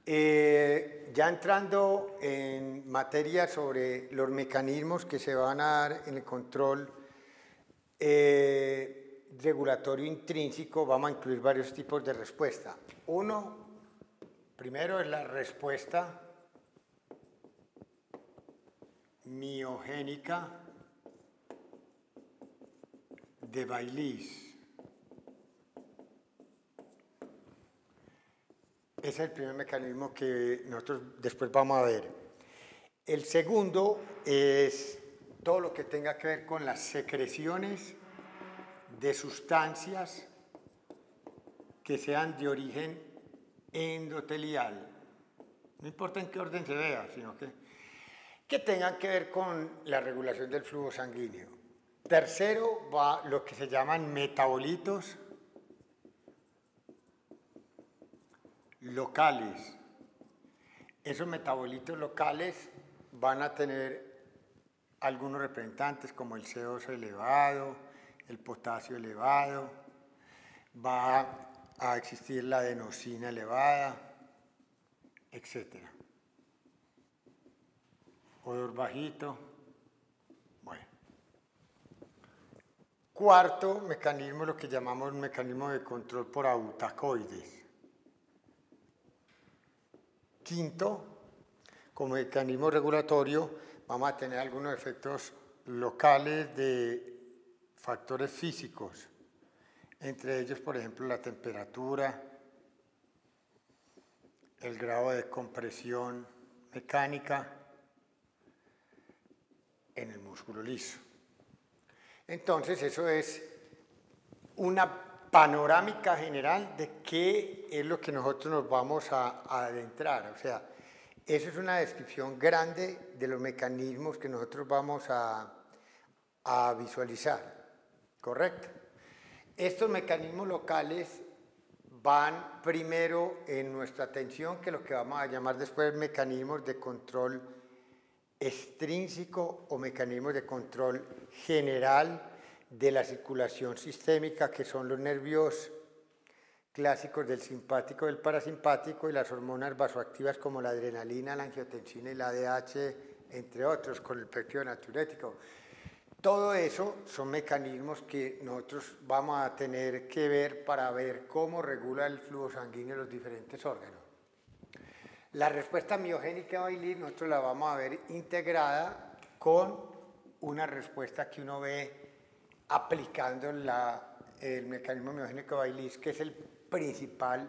Ya entrando en materia sobre los mecanismos que se van a dar en el control regulatorio intrínseco, vamos a incluir varios tipos de respuesta. Uno, primero es la respuesta miogénica de Baylis. Ese es el primer mecanismo que nosotros después vamos a ver. El segundo es todo lo que tenga que ver con las secreciones de sustancias que sean de origen endotelial. No importa en qué orden se vea, sino que tengan que ver con la regulación del flujo sanguíneo. Tercero va lo que se llaman metabolitos locales. Esos metabolitos locales van a tener algunos representantes como el CO2 elevado, el potasio elevado, va a existir la adenosina elevada, etc. Odor bajito. Bueno. Cuarto mecanismo, lo que llamamos mecanismo de control por autacoides. Quinto, como mecanismo regulatorio, vamos a tener algunos efectos locales de factores físicos, entre ellos, por ejemplo, la temperatura, el grado de compresión mecánica en el músculo liso. Entonces, eso es una panorámica general de qué es lo que nosotros nos vamos a adentrar. O sea, eso es una descripción grande de los mecanismos que nosotros vamos a visualizar, ¿correcto? Estos mecanismos locales van primero en nuestra atención, que lo que vamos a llamar después mecanismos de control extrínseco o mecanismos de control general de la circulación sistémica, que son los nervios clásicos del simpático, del parasimpático y las hormonas vasoactivas como la adrenalina, la angiotensina y la ADH, entre otros, con el péptido natriurético. Todo eso son mecanismos que nosotros vamos a tener que ver para ver cómo regula el flujo sanguíneo en los diferentes órganos. La respuesta miogénica de Baylis nosotros la vamos a ver integrada con una respuesta que uno ve aplicando el mecanismo miogénico de Baylis, que es el principal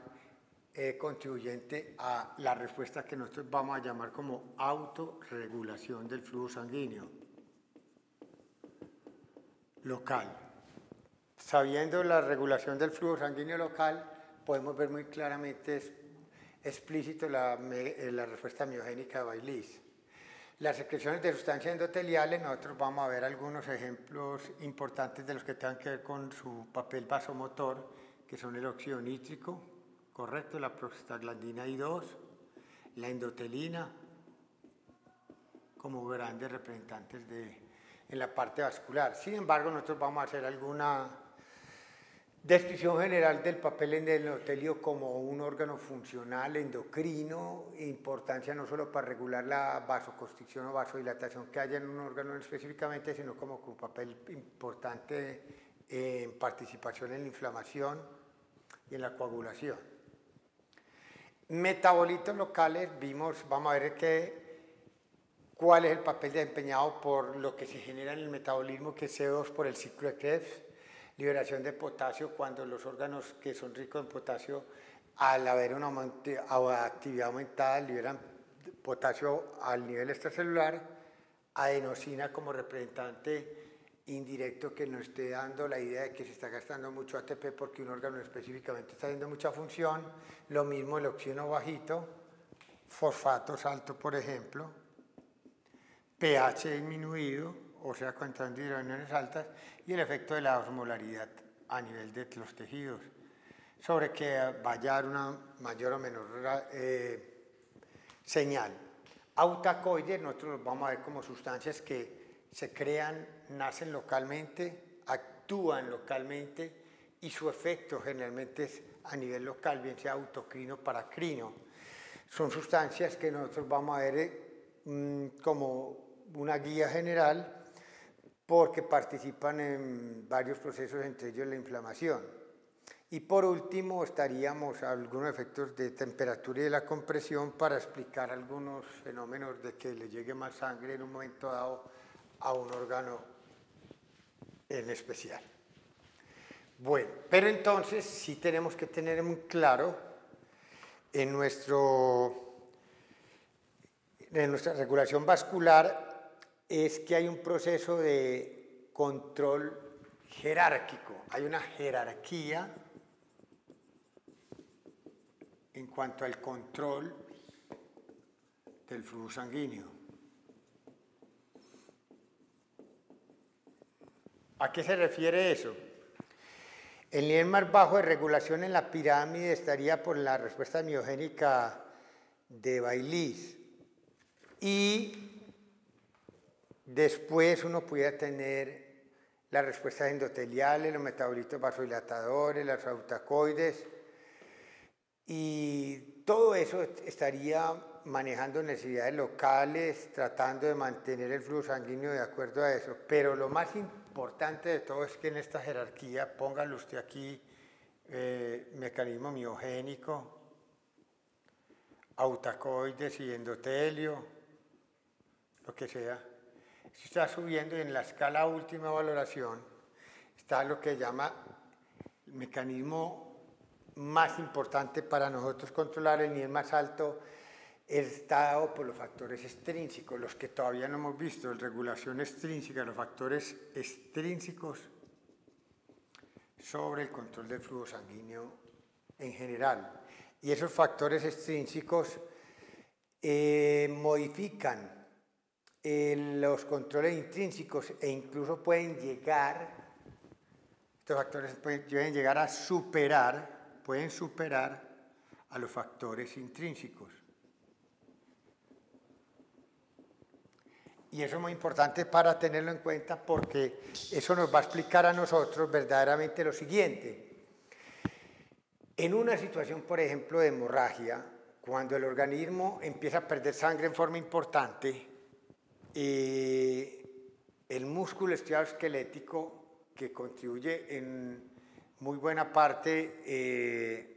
contribuyente a la respuesta que nosotros vamos a llamar como autorregulación del flujo sanguíneo local. Sabiendo la regulación del flujo sanguíneo local, podemos ver muy claramente explícito la respuesta miogénica de Baylis. Las secreciones de sustancias endoteliales, nosotros vamos a ver algunos ejemplos importantes de los que tengan que ver con su papel vasomotor, que son el óxido nítrico, correcto, la prostaglandina I2, la endotelina, como grandes representantes en la parte vascular. Sin embargo, nosotros vamos a hacer alguna descripción general del papel endotelio como un órgano funcional endocrino, importancia no solo para regular la vasoconstricción o vasodilatación que haya en un órgano específicamente, sino como un papel importante en participación en la inflamación y en la coagulación. Metabolitos locales, vamos a ver cuál es el papel desempeñado por lo que se genera en el metabolismo, que es CO2 por el ciclo de Krebs, liberación de potasio cuando los órganos que son ricos en potasio, al haber una actividad aumentada, liberan potasio al nivel extracelular, adenosina como representante indirecto que nos esté dando la idea de que se está gastando mucho ATP porque un órgano específicamente está haciendo mucha función, lo mismo el oxígeno bajito, fosfatos altos por ejemplo, pH disminuido, o sea, concentración de hidrogeniones altas, y el efecto de la osmolaridad a nivel de los tejidos, sobre que vaya a dar una mayor o menor señal. Autacoides, nosotros los vamos a ver como sustancias que se crean, nacen localmente, actúan localmente, y su efecto generalmente es a nivel local, bien sea autocrino o paracrino. Son sustancias que nosotros vamos a ver como una guía general porque participan en varios procesos, entre ellos la inflamación. Y por último estaríamos algunos efectos de temperatura y de la compresión para explicar algunos fenómenos de que le llegue más sangre en un momento dado a un órgano en especial. Bueno, pero entonces sí tenemos que tener muy claro en nuestra regulación vascular es que hay un proceso de control jerárquico, hay una jerarquía en cuanto al control del flujo sanguíneo. ¿A qué se refiere eso? El nivel más bajo de regulación en la pirámide estaría por la respuesta miogénica de Baylis. Y después uno pudiera tener las respuestas endoteliales, los metabolitos vasodilatadores, las autacoides, y todo eso estaría manejando necesidades locales, tratando de mantener el flujo sanguíneo de acuerdo a eso. Pero lo más importante de todo es que en esta jerarquía, póngalo usted aquí, mecanismo miogénico, autacoides y endotelio, lo que sea. Si está subiendo y en la escala última valoración está lo que llama el mecanismo más importante para nosotros controlar el nivel más alto, está dado por los factores extrínsecos, los que todavía no hemos visto, regulación extrínseca, los factores extrínsecos sobre el control del flujo sanguíneo en general. Y esos factores extrínsecos modifican los controles intrínsecos e incluso pueden llegar, estos factores pueden llegar a pueden superar a los factores intrínsecos. Y eso es muy importante para tenerlo en cuenta porque eso nos va a explicar a nosotros verdaderamente lo siguiente. En una situación, por ejemplo, de hemorragia, cuando el organismo empieza a perder sangre en forma importante, el músculo estriado-esquelético, que contribuye en muy buena parte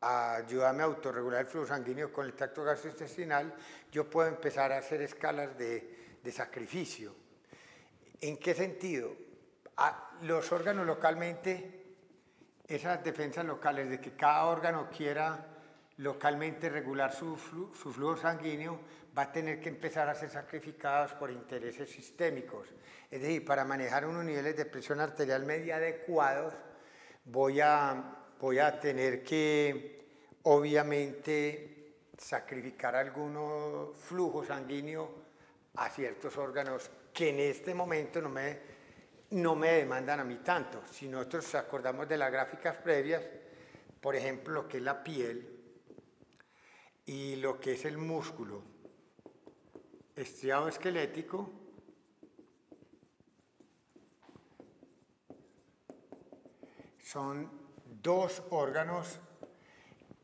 a ayudarme a autorregular el flujo sanguíneo con el tracto gastrointestinal, yo puedo empezar a hacer escalas de sacrificio. ¿En qué sentido? Los órganos localmente, esas defensas locales de que cada órgano quiera localmente regular su flujo sanguíneo, va a tener que empezar a ser sacrificados por intereses sistémicos. Es decir, para manejar unos niveles de presión arterial media adecuados, voy a tener que, obviamente, sacrificar algunos flujos sanguíneos a ciertos órganos que en este momento no me demandan a mí tanto. Si nosotros acordamos de las gráficas previas, por ejemplo, lo que es la piel y lo que es el músculo estriado esquelético, son dos órganos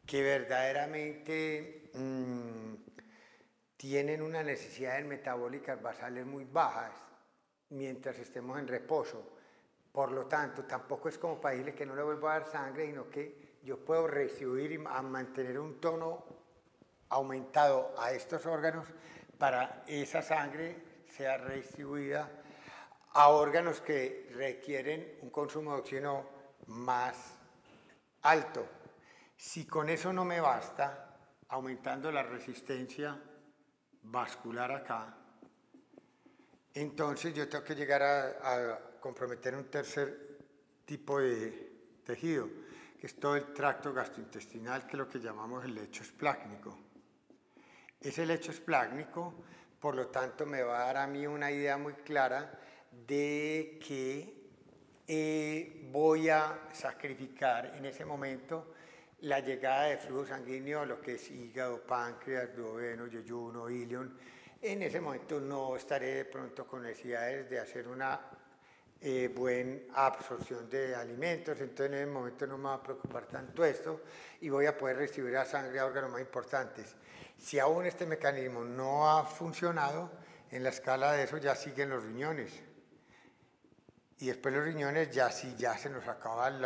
que verdaderamente tienen unas necesidades metabólicas basales muy bajas mientras estemos en reposo. Por lo tanto, tampoco es como para decirle que no le vuelvo a dar sangre, sino que yo puedo redistribuir y mantener un tono aumentado a estos órganos para esa sangre sea redistribuida a órganos que requieren un consumo de oxígeno más alto. Si con eso no me basta, aumentando la resistencia vascular acá, entonces yo tengo que llegar a comprometer un tercer tipo de tejido, que es todo el tracto gastrointestinal, que es lo que llamamos el lecho esplácnico. Ese lecho esplácnico, por lo tanto, me va a dar a mí una idea muy clara de que voy a sacrificar en ese momento la llegada de flujo sanguíneo, lo que es hígado, páncreas, duodeno, yeyuno, ilion. En ese momento no estaré de pronto con necesidades de hacer una buena absorción de alimentos, entonces en el momento no me va a preocupar tanto esto y voy a poder recibir la sangre a órganos más importantes. Si aún este mecanismo no ha funcionado, en la escala de eso ya siguen los riñones. Y después los riñones ya se nos acaban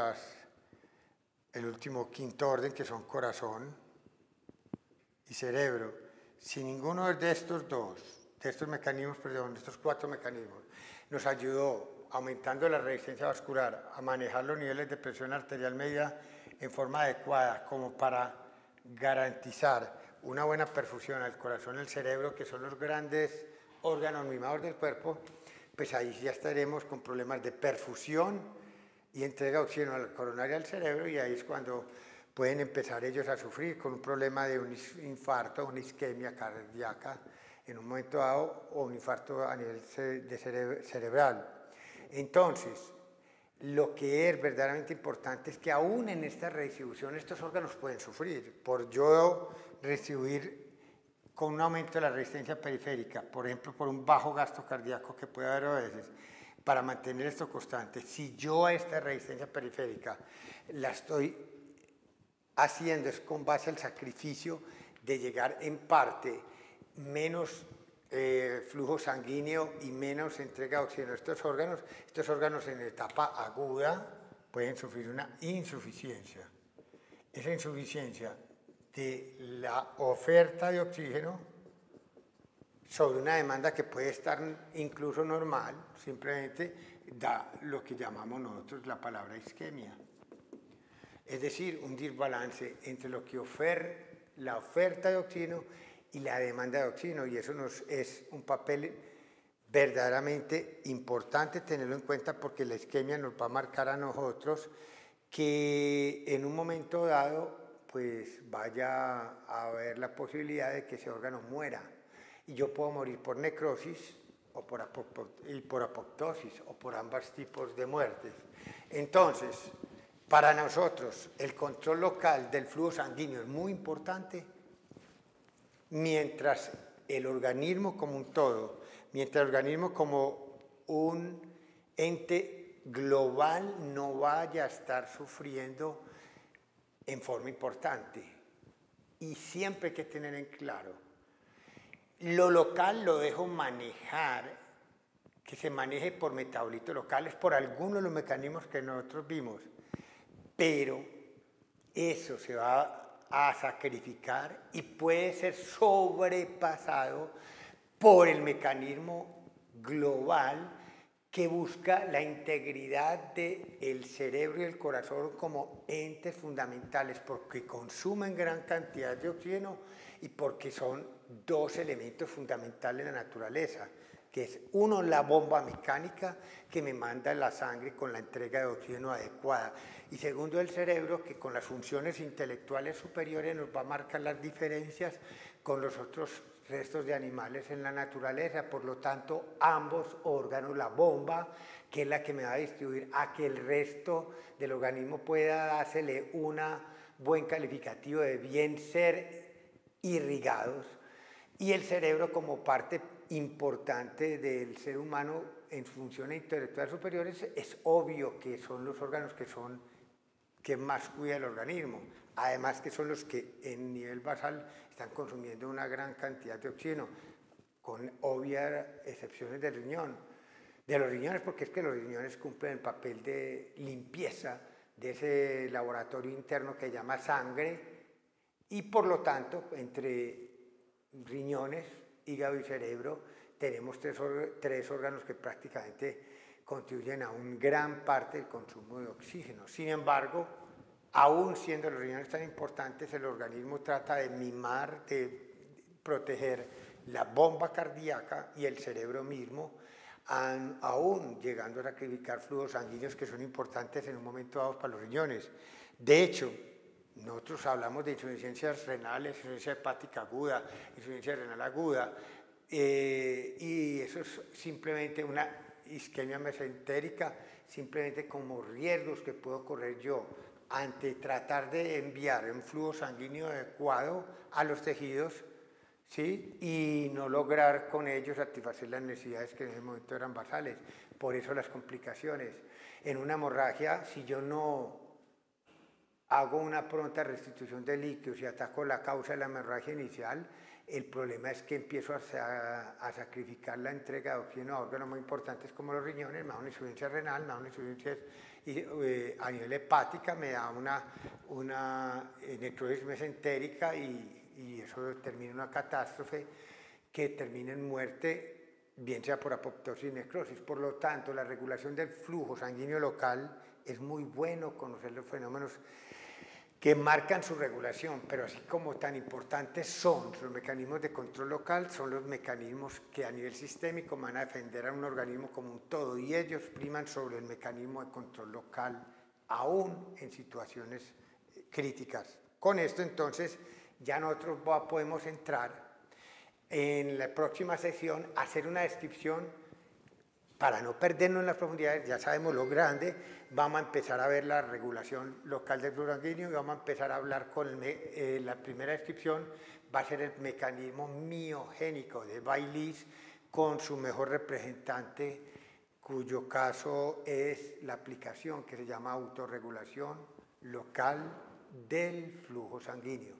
el último quinto orden, que son corazón y cerebro. Si ninguno de estos de estos cuatro mecanismos, nos ayudó aumentando la resistencia vascular a manejar los niveles de presión arterial media en forma adecuada, como para garantizar una buena perfusión al corazón y al cerebro, que son los grandes órganos mimados del cuerpo, pues ahí ya estaremos con problemas de perfusión y entrega de oxígeno al coronario y al cerebro, y ahí es cuando pueden empezar ellos a sufrir con un problema de un infarto, una isquemia cardíaca en un momento dado, o un infarto a nivel cerebral. Entonces, lo que es verdaderamente importante es que aún en esta redistribución estos órganos pueden sufrir por yo recibir con un aumento de la resistencia periférica, por ejemplo, por un bajo gasto cardíaco que puede haber a veces, para mantener esto constante. Si yo a esta resistencia periférica la estoy haciendo es con base al sacrificio de llegar en parte menos flujo sanguíneo y menos entrega de oxígeno a estos órganos en etapa aguda pueden sufrir una insuficiencia. Esa insuficiencia de la oferta de oxígeno sobre una demanda que puede estar incluso normal, simplemente da lo que llamamos nosotros la palabra isquemia. Es decir, un desbalance entre lo que la oferta de oxígeno y la demanda de oxígeno, y eso es un papel verdaderamente importante tenerlo en cuenta, porque la isquemia nos va a marcar a nosotros que en un momento dado pues vaya a haber la posibilidad de que ese órgano muera, y yo puedo morir por necrosis o por apoptosis o por ambos tipos de muertes. Entonces, para nosotros el control local del flujo sanguíneo es muy importante, mientras el organismo como un todo, mientras el organismo como un ente global no vaya a estar sufriendo en forma importante. Y siempre hay que tener en claro, lo local lo dejo manejar, que se maneje por metabolitos locales, por algunos de los mecanismos que nosotros vimos, pero eso se va a sacrificar y puede ser sobrepasado por el mecanismo global que busca la integridad del cerebro y el corazón como entes fundamentales, porque consumen gran cantidad de oxígeno y porque son dos elementos fundamentales en la naturaleza, que es uno, la bomba mecánica que me manda la sangre con la entrega de oxígeno adecuada, y segundo, el cerebro, que con las funciones intelectuales superiores nos va a marcar las diferencias con los otros restos de animales en la naturaleza. Por lo tanto, ambos órganos, la bomba, que es la que me va a distribuir a que el resto del organismo pueda dársele un buen calificativo de bien ser irrigados, y el cerebro como parte importante del ser humano en funciones intelectuales superiores, es obvio que son los órganos que más cuida el organismo, además que son los que en nivel basal están consumiendo una gran cantidad de oxígeno, con obvias excepciones del riñón, de los riñones, porque es que los riñones cumplen el papel de limpieza de ese laboratorio interno que se llama sangre, y por lo tanto entre riñones, hígado y cerebro tenemos tres órganos que prácticamente contribuyen a una gran parte del consumo de oxígeno. Sin embargo, aún siendo los riñones tan importantes, el organismo trata de mimar, de proteger la bomba cardíaca y el cerebro mismo, aún llegando a sacrificar flujos sanguíneos que son importantes en un momento dado para los riñones. De hecho, nosotros hablamos de insuficiencias renales, insuficiencia hepática aguda, insuficiencia renal aguda, y eso es simplemente una isquemia mesentérica, simplemente como riesgos que puedo correr yo ante tratar de enviar un flujo sanguíneo adecuado a los tejidos ¿sí? Y no lograr con ello satisfacer las necesidades que en ese momento eran basales. Por eso las complicaciones. En una hemorragia, si yo no hago una pronta restitución de líquidos y ataco la causa de la hemorragia inicial, el problema es que empiezo a sacrificar la entrega de oxígeno a órganos muy importantes como los riñones, me da una insuficiencia renal, me da una insuficiencia a nivel hepática, me da una necrosis mesentérica y eso termina en una catástrofe que termina en muerte, bien sea por apoptosis y necrosis. Por lo tanto, la regulación del flujo sanguíneo local es muy bueno conocer los fenómenos que marcan su regulación, pero así como tan importantes son los mecanismos de control local, son los mecanismos que a nivel sistémico van a defender a un organismo como un todo, y ellos priman sobre el mecanismo de control local, aún en situaciones críticas. Con esto, entonces, ya nosotros podemos entrar en la próxima sesión a hacer una descripción. Para no perdernos en las profundidades, ya sabemos lo grande, vamos a empezar a ver la regulación local del flujo sanguíneo y vamos a empezar a hablar con la primera descripción, va a ser el mecanismo miogénico de Baylis con su mejor representante, cuyo caso es la aplicación que se llama autorregulación local del flujo sanguíneo.